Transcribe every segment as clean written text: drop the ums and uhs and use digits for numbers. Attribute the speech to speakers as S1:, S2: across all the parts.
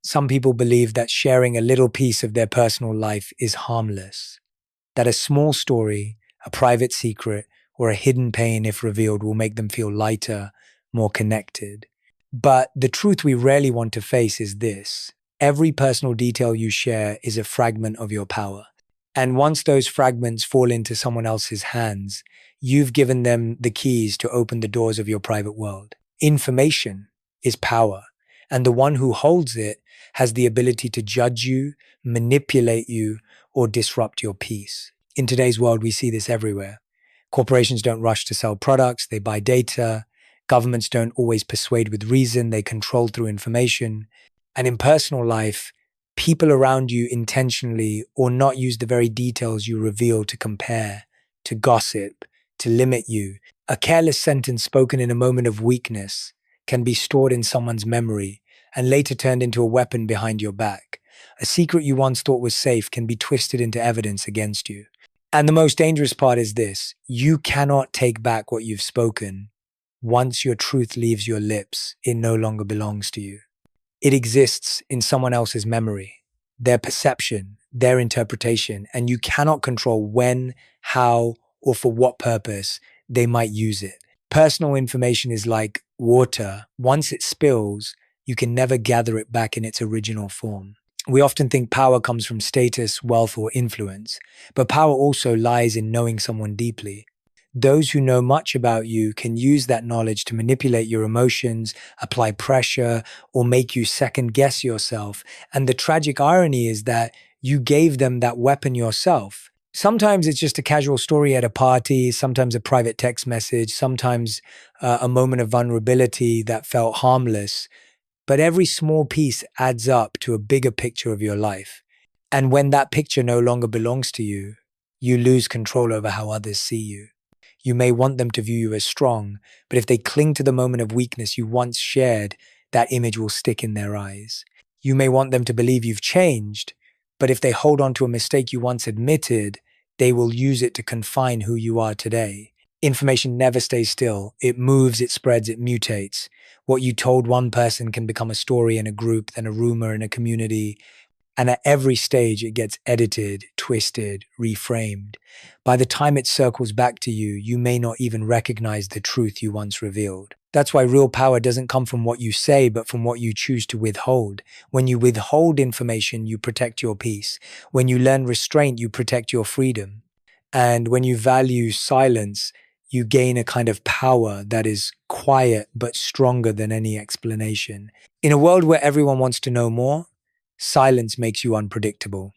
S1: Some people believe that sharing a little piece of their personal life is harmless, that a small story, a private secret, or a hidden pain, if revealed, will make them feel lighter, more connected. But the truth we rarely want to face is this: every personal detail you share is a fragment of your power. And once those fragments fall into someone else's hands, you've given them the keys to open the doors of your private world. Information is power, and the one who holds it has the ability to judge you, manipulate you, or disrupt your peace. In today's world, we see this everywhere. Corporations don't rush to sell products, they buy data. Governments don't always persuade with reason, they control through information. And in personal life, people around you intentionally or not use the very details you reveal to compare, to gossip, to limit you. A careless sentence spoken in a moment of weakness can be stored in someone's memory and later turned into a weapon behind your back. A secret you once thought was safe can be twisted into evidence against you. And the most dangerous part is this: you cannot take back what you've spoken. Once your truth leaves your lips, it no longer belongs to you. It exists in someone else's memory, their perception, their interpretation, and you cannot control when, how, or for what purpose they might use it. Personal information is like water. Once it spills, you can never gather it back in its original form. We often think power comes from status, wealth, or influence, but power also lies in knowing someone deeply. Those who know much about you can use that knowledge to manipulate your emotions, apply pressure, or make you second-guess yourself. And the tragic irony is that you gave them that weapon yourself. Sometimes it's just a casual story at a party, sometimes a private text message, sometimes a moment of vulnerability that felt harmless. But every small piece adds up to a bigger picture of your life. And when that picture no longer belongs to you, you lose control over how others see you. You may want them to view you as strong, but if they cling to the moment of weakness you once shared, that image will stick in their eyes. You may want them to believe you've changed, but if they hold on to a mistake you once admitted, they will use it to confine who you are today. Information never stays still. It moves, it spreads, it mutates. What you told one person can become a story in a group, then a rumor in a community. And at every stage, it gets edited, twisted, reframed. By the time it circles back to you, you may not even recognize the truth you once revealed. That's why real power doesn't come from what you say, but from what you choose to withhold. When you withhold information, you protect your peace. When you learn restraint, you protect your freedom. And when you value silence, you gain a kind of power that is quiet but stronger than any explanation. In a world where everyone wants to know more, silence makes you unpredictable.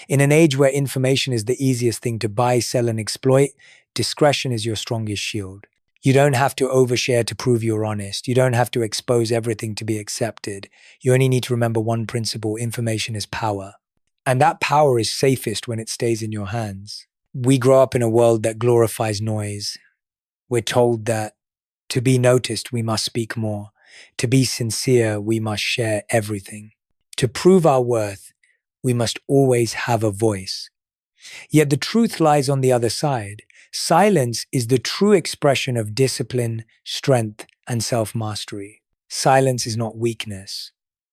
S1: In an age where information is the easiest thing to buy, sell, and exploit, discretion is your strongest shield. You don't have to overshare to prove you're honest. You don't have to expose everything to be accepted. You only need to remember one principle: information is power. And that power is safest when it stays in your hands. We grow up in a world that glorifies noise. We're told that to be noticed, we must speak more. To be sincere, we must share everything. To prove our worth, we must always have a voice. Yet the truth lies on the other side. Silence is the true expression of discipline, strength, and self-mastery. Silence is not weakness.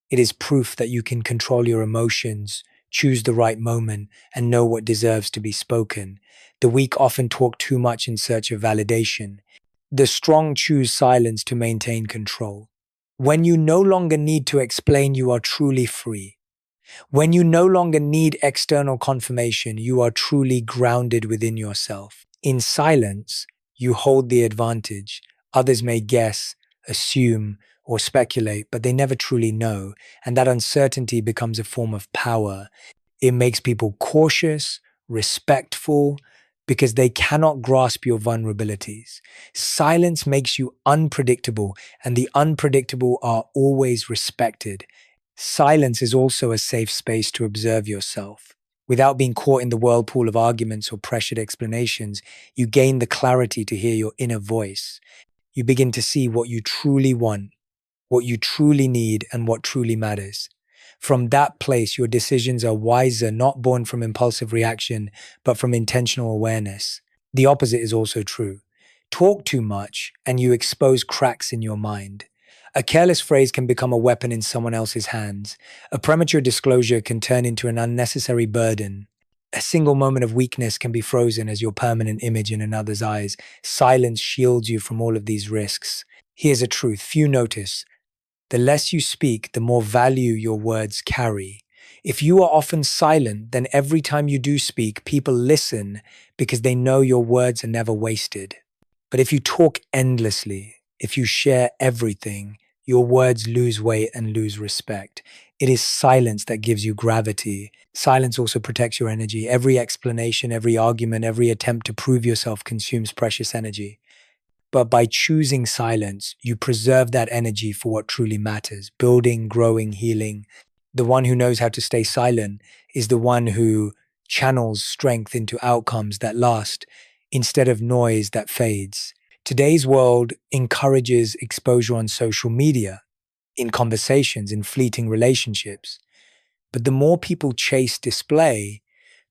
S1: It is proof that you can control your emotions, choose the right moment, and know what deserves to be spoken. The weak often talk too much in search of validation. The strong choose silence to maintain control. When you no longer need to explain, you are truly free. When you no longer need external confirmation, you are truly grounded within yourself. In silence, you hold the advantage. Others may guess, assume, or speculate, but they never truly know, and that uncertainty becomes a form of power. It makes people cautious, respectful, because they cannot grasp your vulnerabilities. Silence makes you unpredictable, and the unpredictable are always respected. Silence is also a safe space to observe yourself. Without being caught in the whirlpool of arguments or pressured explanations, you gain the clarity to hear your inner voice. You begin to see what you truly want, what you truly need, and what truly matters. From that place, your decisions are wiser, not born from impulsive reaction, but from intentional awareness. The opposite is also true. Talk too much, and you expose cracks in your mind. A careless phrase can become a weapon in someone else's hands. A premature disclosure can turn into an unnecessary burden. A single moment of weakness can be frozen as your permanent image in another's eyes. Silence shields you from all of these risks. Here's a truth few notice. The less you speak, the more value your words carry. If you are often silent, then every time you do speak, people listen because they know your words are never wasted. But if you talk endlessly, if you share everything, your words lose weight and lose respect. It is silence that gives you gravity. Silence also protects your energy. Every explanation, every argument, every attempt to prove yourself consumes precious energy. But by choosing silence, you preserve that energy for what truly matters building, growing, healing. The one who knows how to stay silent is the one who channels strength into outcomes that last instead of noise that fades. Today's world encourages exposure on social media, in conversations, in fleeting relationships. But the more people chase display,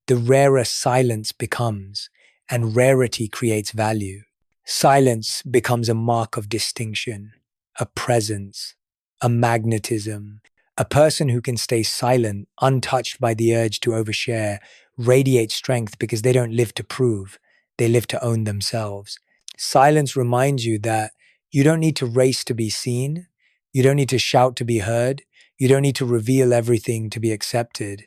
S1: the rarer silence becomes, and rarity creates value. Silence becomes a mark of distinction, a presence, a magnetism. A person who can stay silent, untouched by the urge to overshare, radiates strength because they don't live to prove, they live to own themselves. Silence reminds you that you don't need to race to be seen, you don't need to shout to be heard, you don't need to reveal everything to be accepted.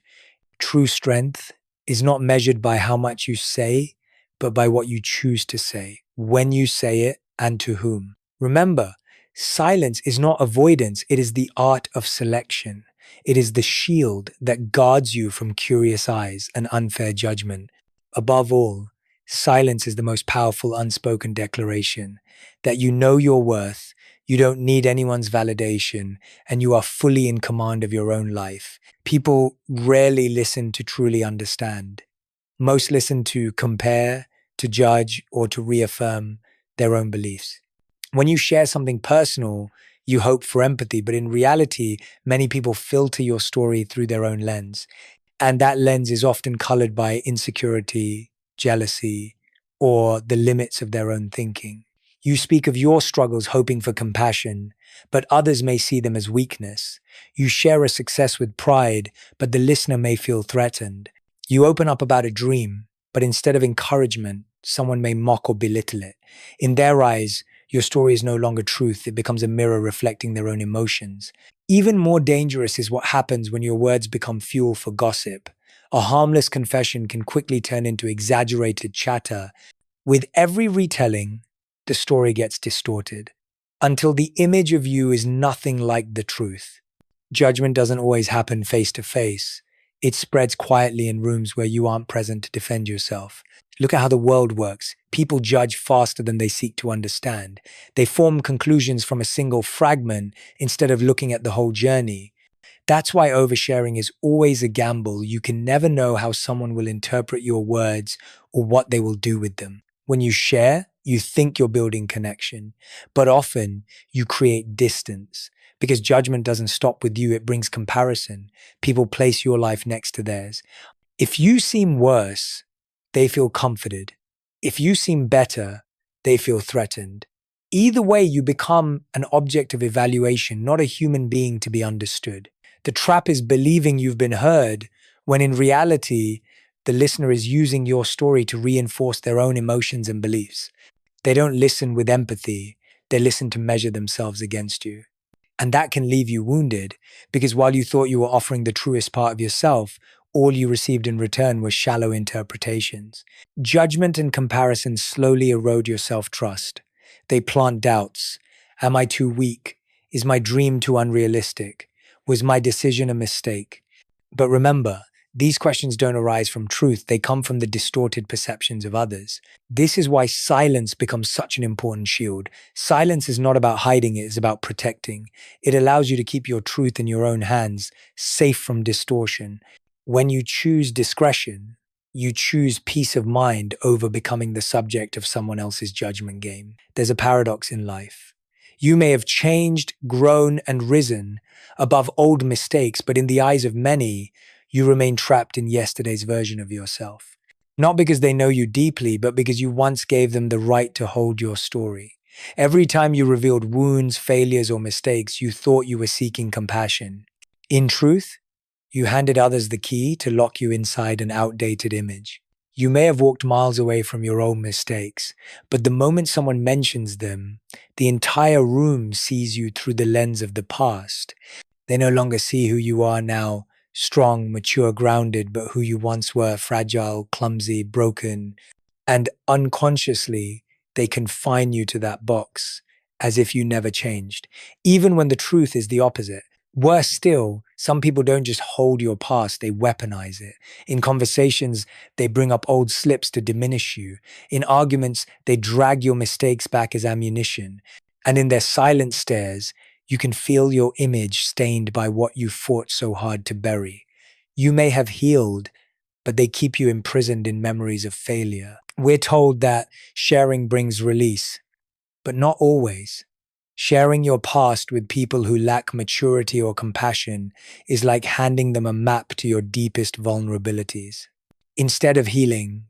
S1: True strength is not measured by how much you say, but by what you choose to say, when you say it, and to whom. Remember, silence is not avoidance, it is the art of selection. It is the shield that guards you from curious eyes and unfair judgment. Above all, silence is the most powerful unspoken declaration that you know your worth, you don't need anyone's validation, and you are fully in command of your own life. People rarely listen to truly understand. Most listen to compare, to judge, or to reaffirm their own beliefs. When you share something personal, you hope for empathy, but in reality, many people filter your story through their own lens. And that lens is often colored by insecurity, jealousy, or the limits of their own thinking. You speak of your struggles hoping for compassion, but others may see them as weakness. You share a success with pride, but the listener may feel threatened. You open up about a dream, but instead of encouragement, someone may mock or belittle it. In their eyes, your story is no longer truth, it becomes a mirror reflecting their own emotions. Even more dangerous is what happens when your words become fuel for gossip. A harmless confession can quickly turn into exaggerated chatter. With every retelling, the story gets distorted until the image of you is nothing like the truth. Judgment doesn't always happen face to face. It spreads quietly in rooms where you aren't present to defend yourself. Look at how the world works. People judge faster than they seek to understand. They form conclusions from a single fragment instead of looking at the whole journey. That's why oversharing is always a gamble. You can never know how someone will interpret your words or what they will do with them. When you share, you think you're building connection, but often you create distance because judgment doesn't stop with you, it brings comparison. People place your life next to theirs. If you seem worse, they feel comforted. If you seem better, they feel threatened. Either way, you become an object of evaluation, not a human being to be understood. The trap is believing you've been heard, when in reality, the listener is using your story to reinforce their own emotions and beliefs. They don't listen with empathy, they listen to measure themselves against you. And that can leave you wounded, because while you thought you were offering the truest part of yourself, all you received in return was shallow interpretations. Judgment and comparison slowly erode your self-trust. They plant doubts. Am I too weak? Is my dream too unrealistic? Was my decision a mistake? But remember, these questions don't arise from truth, they come from the distorted perceptions of others. This is why silence becomes such an important shield. Silence is not about hiding, it is about protecting. It allows you to keep your truth in your own hands, safe from distortion. When you choose discretion, you choose peace of mind over becoming the subject of someone else's judgment game. There's a paradox in life. You may have changed, grown, and risen above old mistakes, but in the eyes of many, you remain trapped in yesterday's version of yourself. Not because they know you deeply, but because you once gave them the right to hold your story. Every time you revealed wounds, failures, or mistakes, you thought you were seeking compassion. In truth, you handed others the key to lock you inside an outdated image. You may have walked miles away from your own mistakes, but the moment someone mentions them, the entire room sees you through the lens of the past. They no longer see who you are now, strong, mature, grounded, but who you once were, fragile, clumsy, broken. And unconsciously, they confine you to that box as if you never changed, even when the truth is the opposite. Worse still, some people don't just hold your past, they weaponize it. In conversations, they bring up old slips to diminish you. In arguments, they drag your mistakes back as ammunition. And in their silent stares, you can feel your image stained by what you fought so hard to bury. You may have healed, but they keep you imprisoned in memories of failure. We're told that sharing brings release, but not always. Sharing your past with people who lack maturity or compassion is like handing them a map to your deepest vulnerabilities. Instead of healing,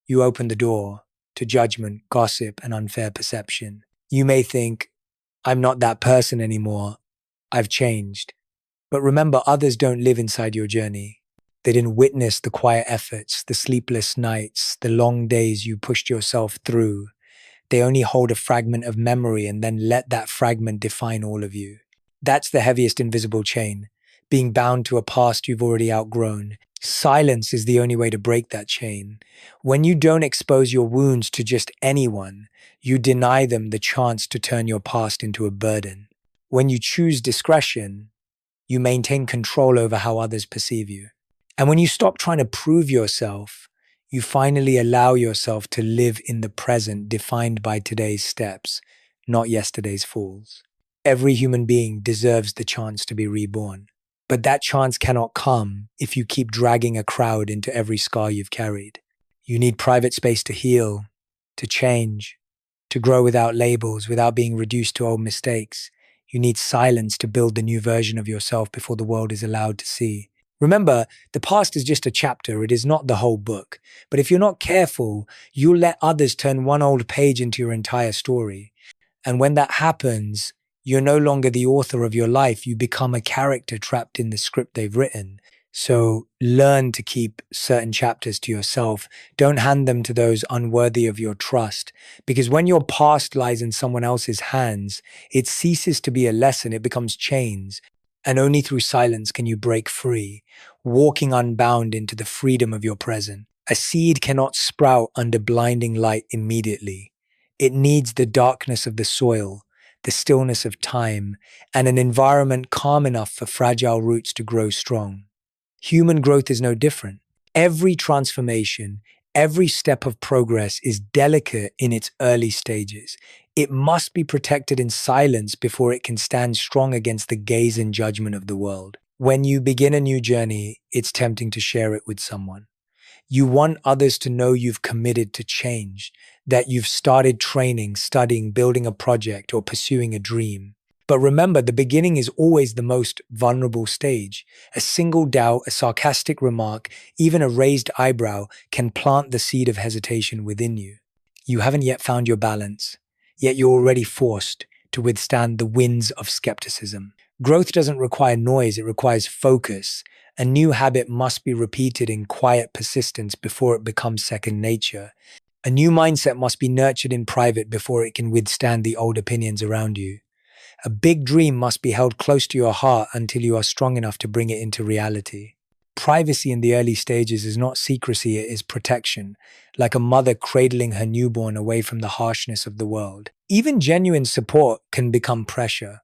S1: you open the door to judgment, gossip, and unfair perception. You may think, I'm not that person anymore. I've changed. But remember, others don't live inside your journey. They didn't witness the quiet efforts, the sleepless nights, the long days you pushed yourself through. They only hold a fragment of memory and then let that fragment define all of you. That's the heaviest invisible chain, being bound to a past you've already outgrown. Silence is the only way to break that chain. When you don't expose your wounds to just anyone, you deny them the chance to turn your past into a burden. When you choose discretion, you maintain control over how others perceive you. And when you stop trying to prove yourself, you finally allow yourself to live in the present defined by today's steps, not yesterday's falls. Every human being deserves the chance to be reborn. But that chance cannot come if you keep dragging a crowd into every scar you've carried. You need private space to heal, to change, to grow without labels, without being reduced to old mistakes. You need silence to build the new version of yourself before the world is allowed to see. Remember, the past is just a chapter, it is not the whole book. But if you're not careful, you'll let others turn one old page into your entire story. And when that happens, you're no longer the author of your life, you become a character trapped in the script they've written. So learn to keep certain chapters to yourself. Don't hand them to those unworthy of your trust. Because when your past lies in someone else's hands, it ceases to be a lesson, it becomes chains. And only through silence can you break free, walking unbound into the freedom of your present. A seed cannot sprout under blinding light immediately. It needs the darkness of the soil, the stillness of time, and an environment calm enough for fragile roots to grow strong. Human growth is no different. Every transformation, every step of progress is delicate in its early stages. It must be protected in silence before it can stand strong against the gaze and judgment of the world. When you begin a new journey, it's tempting to share it with someone. You want others to know you've committed to change, that you've started training, studying, building a project, or pursuing a dream. But remember, the beginning is always the most vulnerable stage. A single doubt, a sarcastic remark, even a raised eyebrow can plant the seed of hesitation within you. You haven't yet found your balance, yet you're already forced to withstand the winds of skepticism. Growth doesn't require noise, it requires focus. A new habit must be repeated in quiet persistence before it becomes second nature. A new mindset must be nurtured in private before it can withstand the old opinions around you. A big dream must be held close to your heart until you are strong enough to bring it into reality. Privacy in the early stages is not secrecy, it is protection, like a mother cradling her newborn away from the harshness of the world. Even genuine support can become pressure.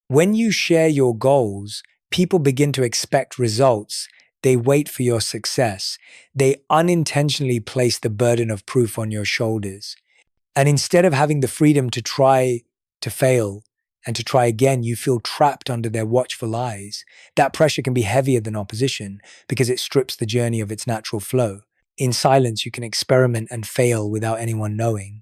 S1: When you share your goals, people begin to expect results. They wait for your success. They unintentionally place the burden of proof on your shoulders. And instead of having the freedom to try to fail and to try again, you feel trapped under their watchful eyes. That pressure can be heavier than opposition because it strips the journey of its natural flow. In silence, you can experiment and fail without anyone knowing.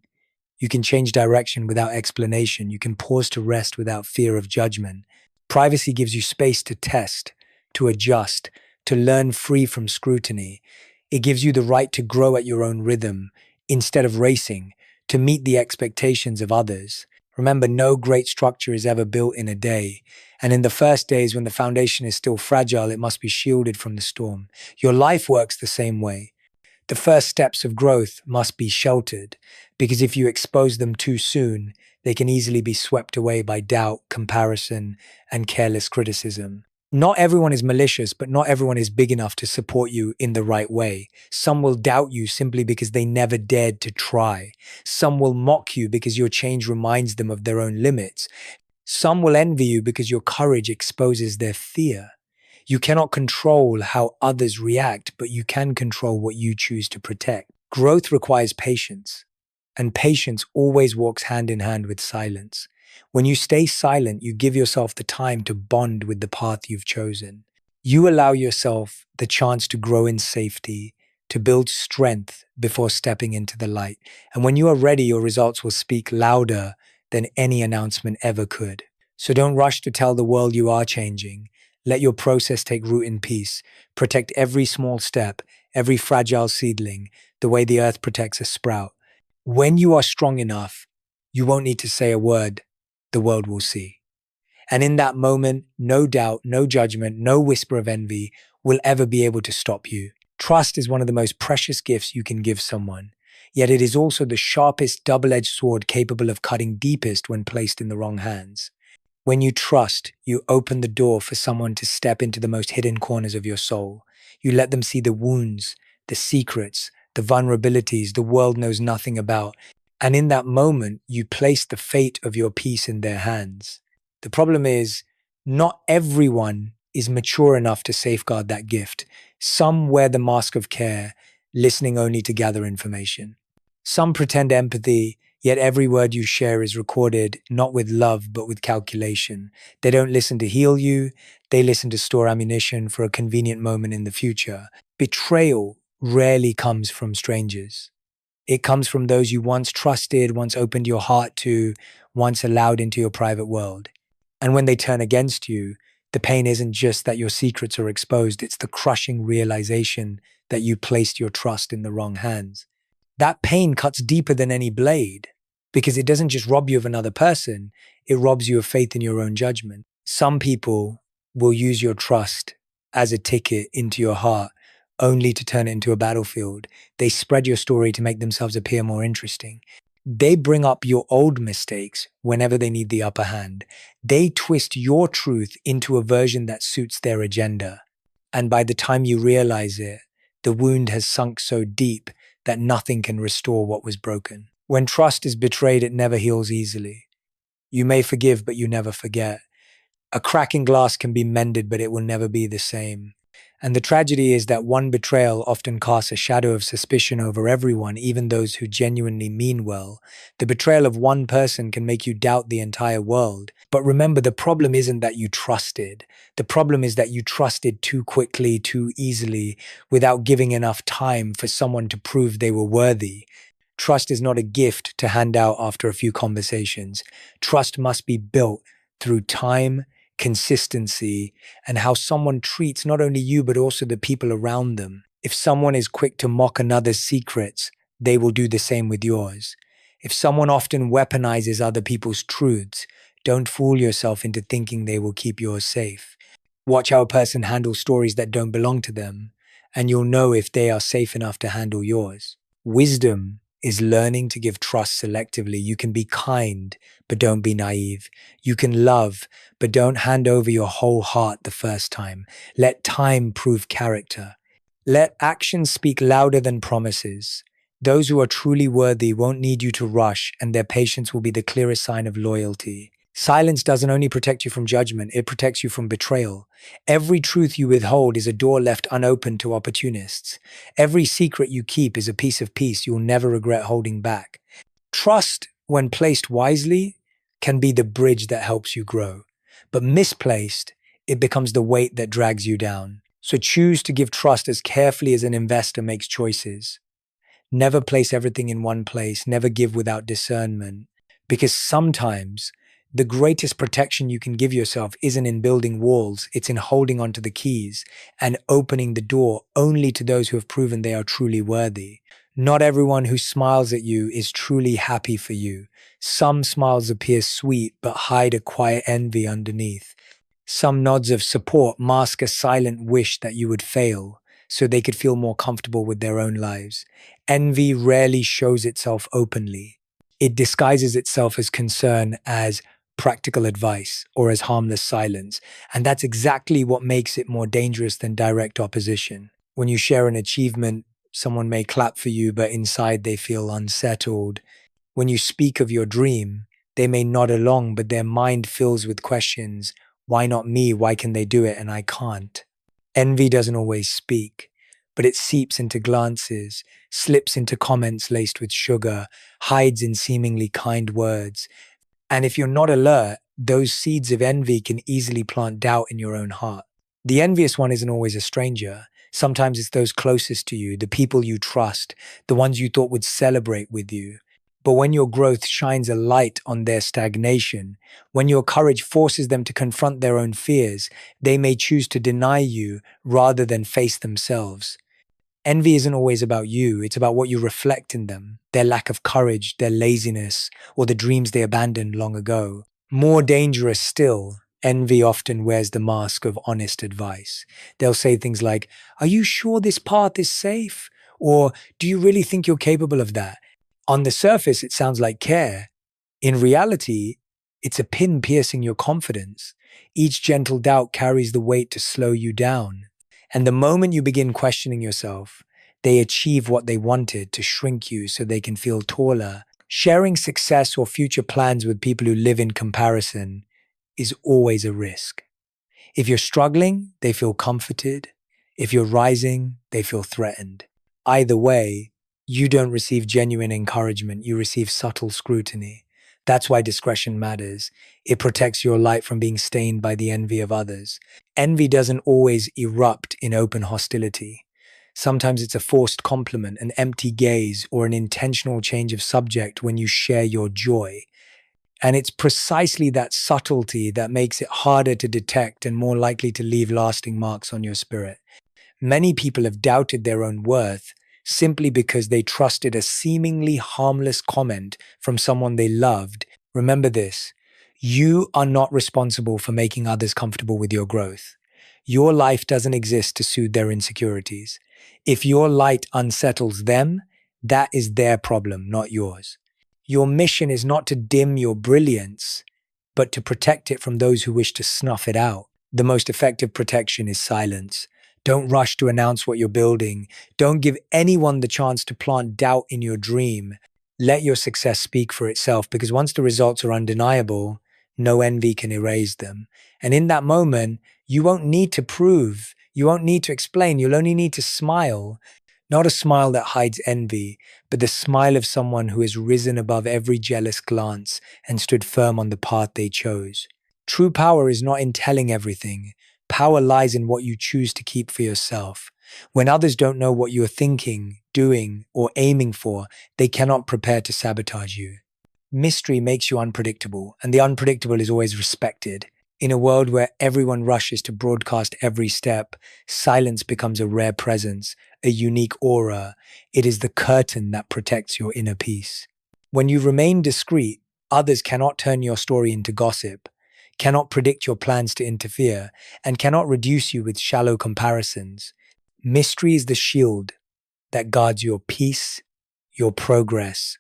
S1: You can change direction without explanation. You can pause to rest without fear of judgment. Privacy gives you space to test, to adjust, to learn free from scrutiny. It gives you the right to grow at your own rhythm instead of racing, to meet the expectations of others. Remember, no great structure is ever built in a day. And in the first days, when the foundation is still fragile, it must be shielded from the storm. Your life works the same way. The first steps of growth must be sheltered, because if you expose them too soon, they can easily be swept away by doubt, comparison, and careless criticism. Not everyone is malicious, but not everyone is big enough to support you in the right way. Some will doubt you simply because they never dared to try. Some will mock you because your change reminds them of their own limits. Some will envy you because your courage exposes their fear. You cannot control how others react, but you can control what you choose to protect. Growth requires patience, and patience always walks hand in hand with silence. When you stay silent, you give yourself the time to bond with the path you've chosen. You allow yourself the chance to grow in safety, to build strength before stepping into the light. And when you are ready, your results will speak louder than any announcement ever could. So don't rush to tell the world you are changing. Let your process take root in peace. Protect every small step, every fragile seedling, the way the earth protects a sprout. When you are strong enough, you won't need to say a word. The world will see. And in that moment, no doubt, no judgment, no whisper of envy will ever be able to stop you. Trust is one of the most precious gifts you can give someone. Yet it is also the sharpest double-edged sword capable of cutting deepest when placed in the wrong hands. When you trust, you open the door for someone to step into the most hidden corners of your soul. You let them see the wounds, the secrets, the vulnerabilities the world knows nothing about. And in that moment, you place the fate of your peace in their hands. The problem is, not everyone is mature enough to safeguard that gift. Some wear the mask of care, listening only to gather information. Some pretend empathy, yet every word you share is recorded, not with love, but with calculation. They don't listen to heal you, they listen to store ammunition for a convenient moment in the future. Betrayal rarely comes from strangers. It comes from those you once trusted, once opened your heart to, once allowed into your private world. And when they turn against you, the pain isn't just that your secrets are exposed, it's the crushing realization that you placed your trust in the wrong hands. That pain cuts deeper than any blade, because it doesn't just rob you of another person, it robs you of faith in your own judgment. Some people will use your trust as a ticket into your heart, only to turn it into a battlefield. They spread your story to make themselves appear more interesting. They bring up your old mistakes whenever they need the upper hand. They twist your truth into a version that suits their agenda. And by the time you realize it, the wound has sunk so deep that nothing can restore what was broken. When trust is betrayed, it never heals easily. You may forgive, but you never forget. A crack in glass can be mended, but it will never be the same. And the tragedy is that one betrayal often casts a shadow of suspicion over everyone, even those who genuinely mean well. The betrayal of one person can make you doubt the entire world. But remember, the problem isn't that you trusted. The problem is that you trusted too quickly, too easily, without giving enough time for someone to prove they were worthy. Trust is not a gift to hand out after a few conversations. Trust must be built through time, consistency, and how someone treats not only you, but also the people around them. If someone is quick to mock another's secrets, they will do the same with yours. If someone often weaponizes other people's truths, don't fool yourself into thinking they will keep yours safe. Watch how a person handles stories that don't belong to them, and you'll know if they are safe enough to handle yours. Wisdom is learning to give trust selectively. You can be kind, but don't be naive. You can love, but don't hand over your whole heart the first time. Let time prove character. Let actions speak louder than promises. Those who are truly worthy won't need you to rush, and their patience will be the clearest sign of loyalty. Silence doesn't only protect you from judgment, it protects you from betrayal. Every truth you withhold is a door left unopened to opportunists. Every secret you keep is a piece of peace you'll never regret holding back. Trust, when placed wisely, can be the bridge that helps you grow. But misplaced, it becomes the weight that drags you down. So choose to give trust as carefully as an investor makes choices. Never place everything in one place, never give without discernment. Because sometimes the greatest protection you can give yourself isn't in building walls, it's in holding onto the keys and opening the door only to those who have proven they are truly worthy. Not everyone who smiles at you is truly happy for you. Some smiles appear sweet but hide a quiet envy underneath. Some nods of support mask a silent wish that you would fail, so they could feel more comfortable with their own lives. Envy rarely shows itself openly. It disguises itself as concern, as practical advice, or as harmless silence. And that's exactly what makes it more dangerous than direct opposition. When you share an achievement, someone may clap for you, but inside they feel unsettled. When you speak of your dream, they may nod along, but their mind fills with questions. Why not me? Why can they do it and I can't? Envy doesn't always speak, but it seeps into glances, slips into comments laced with sugar, hides in seemingly kind words. And if you're not alert, those seeds of envy can easily plant doubt in your own heart. The envious one isn't always a stranger. Sometimes it's those closest to you, the people you trust, the ones you thought would celebrate with you. But when your growth shines a light on their stagnation, when your courage forces them to confront their own fears, they may choose to deny you rather than face themselves. Envy isn't always about you, it's about what you reflect in them, their lack of courage, their laziness, or the dreams they abandoned long ago. More dangerous still, envy often wears the mask of honest advice. They'll say things like, "Are you sure this path is safe?" Or, "Do you really think you're capable of that?" On the surface, it sounds like care. In reality, it's a pin piercing your confidence. Each gentle doubt carries the weight to slow you down. And the moment you begin questioning yourself, they achieve what they wanted, to shrink you so they can feel taller. Sharing success or future plans with people who live in comparison is always a risk. If you're struggling, they feel comforted. If you're rising, they feel threatened. Either way, you don't receive genuine encouragement, you receive subtle scrutiny. That's why discretion matters. It protects your light from being stained by the envy of others. Envy doesn't always erupt in open hostility. Sometimes it's a forced compliment, an empty gaze, or an intentional change of subject when you share your joy. And it's precisely that subtlety that makes it harder to detect and more likely to leave lasting marks on your spirit. Many people have doubted their own worth simply because they trusted a seemingly harmless comment from someone they loved. Remember this: you are not responsible for making others comfortable with your growth. Your life doesn't exist to soothe their insecurities. If your light unsettles them, that is their problem, not yours. Your mission is not to dim your brilliance, but to protect it from those who wish to snuff it out. The most effective protection is silence. Don't rush to announce what you're building. Don't give anyone the chance to plant doubt in your dream. Let your success speak for itself, because once the results are undeniable, no envy can erase them. And in that moment, you won't need to prove, you won't need to explain, you'll only need to smile. Not a smile that hides envy, but the smile of someone who has risen above every jealous glance and stood firm on the path they chose. True power is not in telling everything. Power lies in what you choose to keep for yourself. When others don't know what you're thinking, doing, or aiming for, they cannot prepare to sabotage you. Mystery makes you unpredictable, and the unpredictable is always respected. In a world where everyone rushes to broadcast every step, silence becomes a rare presence, a unique aura. It is the curtain that protects your inner peace. When you remain discreet, others cannot turn your story into gossip, cannot predict your plans to interfere, and cannot reduce you with shallow comparisons. Mystery is the shield that guards your peace, your progress,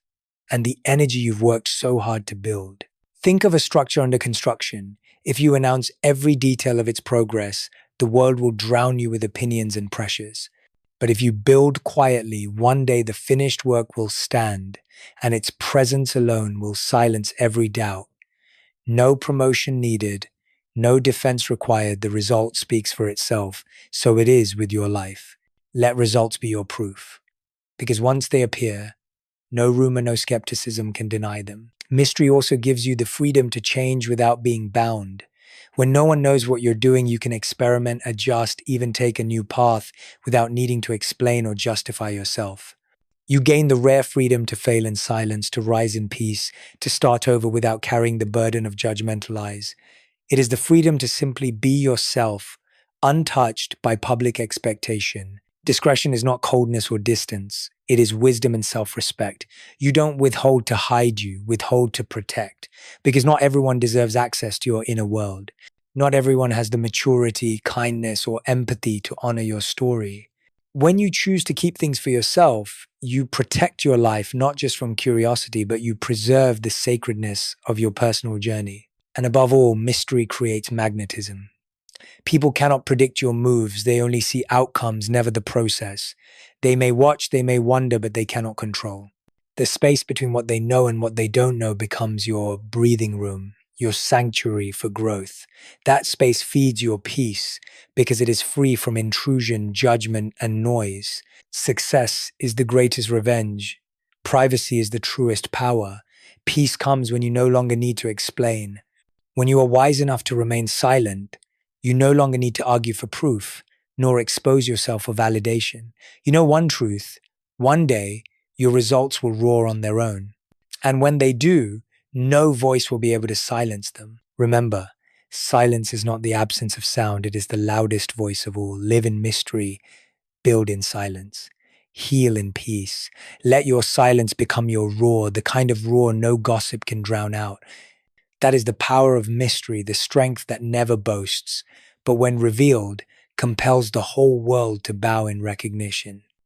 S1: and the energy you've worked so hard to build. Think of a structure under construction. If you announce every detail of its progress, the world will drown you with opinions and pressures. But if you build quietly, one day the finished work will stand, and its presence alone will silence every doubt. No promotion needed, no defense required. The result speaks for itself. So it is with your life. Let results be your proof. Because once they appear, no rumor, no skepticism can deny them. Mystery also gives you the freedom to change without being bound. When no one knows what you're doing, you can experiment, adjust, even take a new path without needing to explain or justify yourself. You gain the rare freedom to fail in silence, to rise in peace, to start over without carrying the burden of judgmental eyes. It is the freedom to simply be yourself, untouched by public expectation. Discretion is not coldness or distance. It is wisdom and self-respect. You don't withhold to hide, you withhold to protect, because not everyone deserves access to your inner world. Not everyone has the maturity, kindness, or empathy to honor your story. When you choose to keep things for yourself, you protect your life not just from curiosity, but you preserve the sacredness of your personal journey. And above all, mystery creates magnetism. People cannot predict your moves. They only see outcomes, never the process. They may watch, they may wonder, but they cannot control. The space between what they know and what they don't know becomes your breathing room, your sanctuary for growth. That space feeds your peace because it is free from intrusion, judgment, and noise. Success is the greatest revenge. Privacy is the truest power. Peace comes when you no longer need to explain. When you are wise enough to remain silent, you no longer need to argue for proof, nor expose yourself for validation. You know one truth: one day, your results will roar on their own. And when they do, no voice will be able to silence them. Remember, silence is not the absence of sound, it is the loudest voice of all. Live in mystery, build in silence. Heal in peace. Let your silence become your roar, the kind of roar no gossip can drown out. That is the power of mystery, the strength that never boasts, but when revealed, compels the whole world to bow in recognition.